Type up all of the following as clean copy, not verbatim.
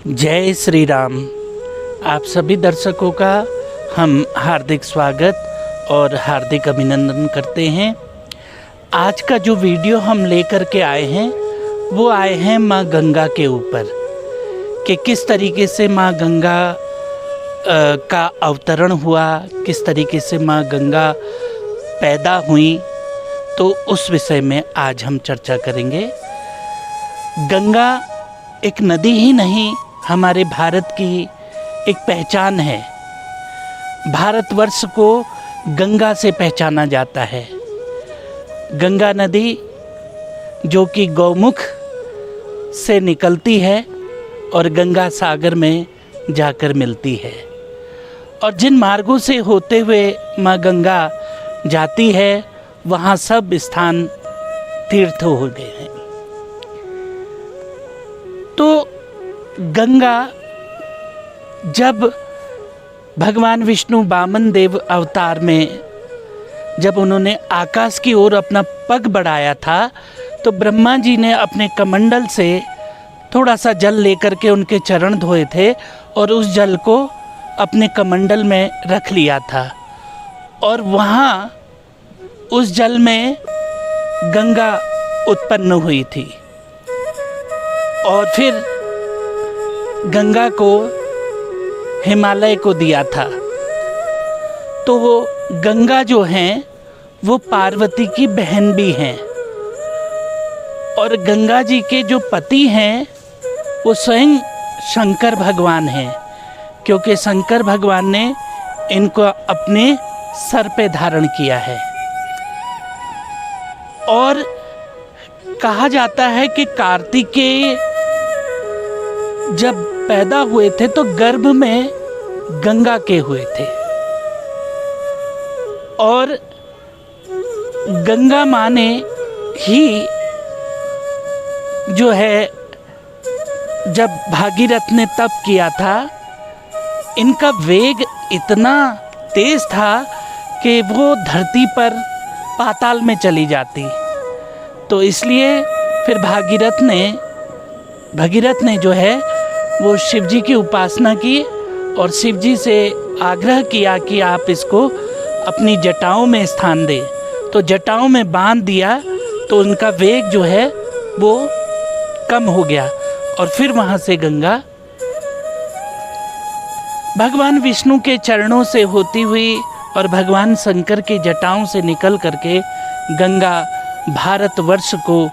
जय श्री राम। आप सभी दर्शकों का हम हार्दिक स्वागत और हार्दिक अभिनंदन करते हैं। आज का जो वीडियो हम लेकर के आए हैं वो आए हैं माँ गंगा के ऊपर कि किस तरीके से माँ गंगा का अवतरण हुआ, किस तरीके से माँ गंगा पैदा हुई, तो उस विषय में आज हम चर्चा करेंगे। गंगा एक नदी ही नहीं, हमारे भारत की एक पहचान है। भारतवर्ष को गंगा से पहचाना जाता है। गंगा नदी जो कि गौमुख से निकलती है और गंगा सागर में जाकर मिलती है, और जिन मार्गों से होते हुए माँ गंगा जाती है वहाँ सब स्थान तीर्थ हो गए हैं। तो गंगा जब भगवान विष्णु वामन देव अवतार में जब उन्होंने आकाश की ओर अपना पग बढ़ाया था तो ब्रह्मा जी ने अपने कमंडल से थोड़ा सा जल लेकर के उनके चरण धोए थे और उस जल को अपने कमंडल में रख लिया था, और वहाँ उस जल में गंगा उत्पन्न हुई थी। और फिर गंगा को हिमालय को दिया था। तो वो गंगा जो हैं वो पार्वती की बहन भी हैं, और गंगा जी के जो पति हैं वो स्वयं शंकर भगवान हैं, क्योंकि शंकर भगवान ने इनको अपने सर पे धारण किया है। और कहा जाता है कि कार्तिकेय जब पैदा हुए थे तो गर्भ में गंगा के हुए थे, और गंगा माँ ने ही जो है जब भागीरथ ने तप किया था, इनका वेग इतना तेज था कि वो धरती पर पाताल में चली जाती। तो इसलिए फिर भगीरथ ने जो है वो शिव जी की उपासना की और शिव जी से आग्रह किया कि आप इसको अपनी जटाओं में स्थान दें। तो जटाओं में बांध दिया तो उनका वेग जो है वो कम हो गया, और फिर वहाँ से गंगा भगवान विष्णु के चरणों से होती हुई और भगवान शंकर की जटाओं से निकल करके गंगा भारतवर्ष को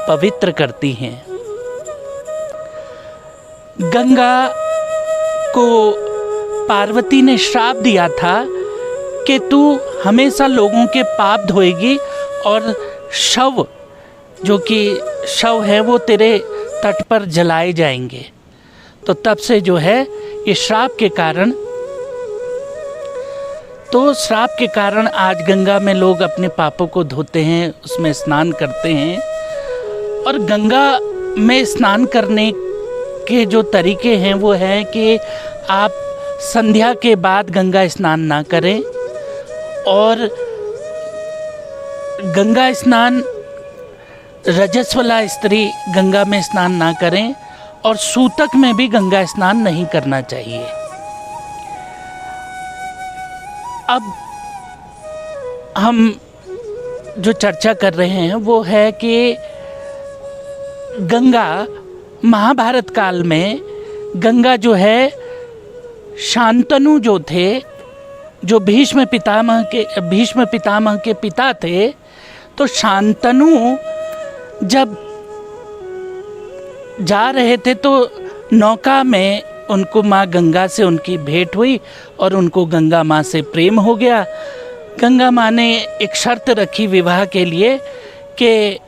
पवित्र करती हैं। गंगा को पार्वती ने श्राप दिया था कि तू हमेशा लोगों के पाप धोएगी और शव जो कि शव है वो तेरे तट पर जलाए जाएंगे। तो तब से जो है ये श्राप के कारण आज गंगा में लोग अपने पापों को धोते हैं, उसमें स्नान करते हैं। और गंगा में स्नान करने के जो तरीके हैं वो हैं कि आप संध्या के बाद गंगा स्नान ना करें, और गंगा स्नान रजस्वला स्त्री गंगा में स्नान ना करें, और सूतक में भी गंगा स्नान नहीं करना चाहिए। अब हम जो चर्चा कर रहे हैं वो है कि गंगा महाभारत काल में गंगा जो है शांतनु जो थे, जो भीष्म पितामह के पिता थे, तो शांतनु जब जा रहे थे तो नौका में उनको माँ गंगा से उनकी भेंट हुई और उनको गंगा माँ से प्रेम हो गया। गंगा माँ ने एक शर्त रखी विवाह के लिए कि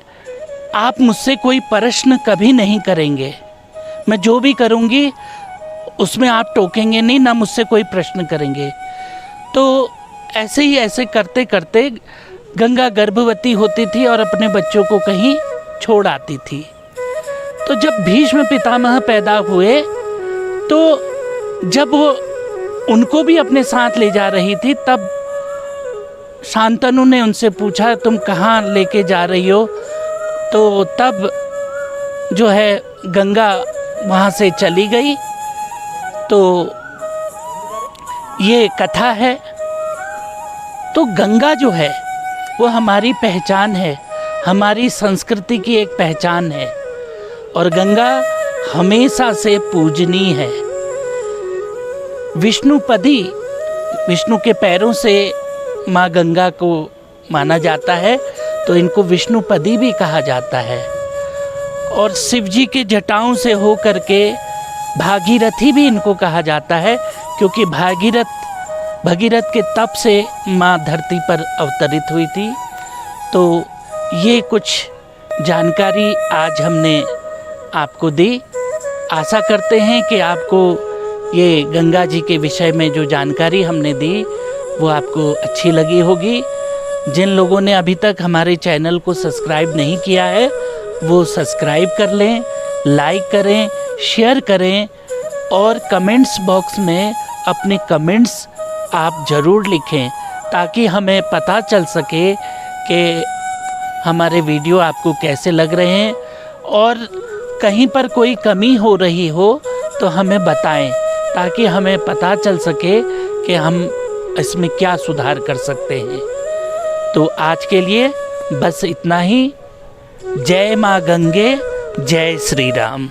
आप मुझसे कोई प्रश्न कभी नहीं करेंगे, मैं जो भी करूँगी उसमें आप टोकेंगे नहीं, ना मुझसे कोई प्रश्न करेंगे। तो ऐसे करते करते गंगा गर्भवती होती थी और अपने बच्चों को कहीं छोड़ आती थी। तो जब भीष्म पितामह पैदा हुए तो जब वो उनको भी अपने साथ ले जा रही थी, तब शांतनु ने उनसे पूछा तुम कहाँ लेके जा रही हो। तो तब जो है गंगा वहाँ से चली गई। तो ये कथा है। तो गंगा जो है वो हमारी पहचान है, हमारी संस्कृति की एक पहचान है, और गंगा हमेशा से पूजनीय है। विष्णुपदी, विष्णु के पैरों से माँ गंगा को माना जाता है, तो इनको विष्णुपदी भी कहा जाता है। और शिव जी के जटाओं से हो करके भागीरथी भी इनको कहा जाता है, क्योंकि भगीरथ के तप से माँ धरती पर अवतरित हुई थी। तो ये कुछ जानकारी आज हमने आपको दी। आशा करते हैं कि आपको ये गंगा जी के विषय में जो जानकारी हमने दी वो आपको अच्छी लगी होगी। जिन लोगों ने अभी तक हमारे चैनल को सब्सक्राइब नहीं किया है वो सब्सक्राइब कर लें, लाइक करें, शेयर करें, और कमेंट्स बॉक्स में अपने कमेंट्स आप ज़रूर लिखें, ताकि हमें पता चल सके कि हमारे वीडियो आपको कैसे लग रहे हैं, और कहीं पर कोई कमी हो रही हो तो हमें बताएं, ताकि हमें पता चल सके कि हम इसमें क्या सुधार कर सकते हैं। तो आज के लिए बस इतना ही। जय माँ गंगे, जय श्री राम।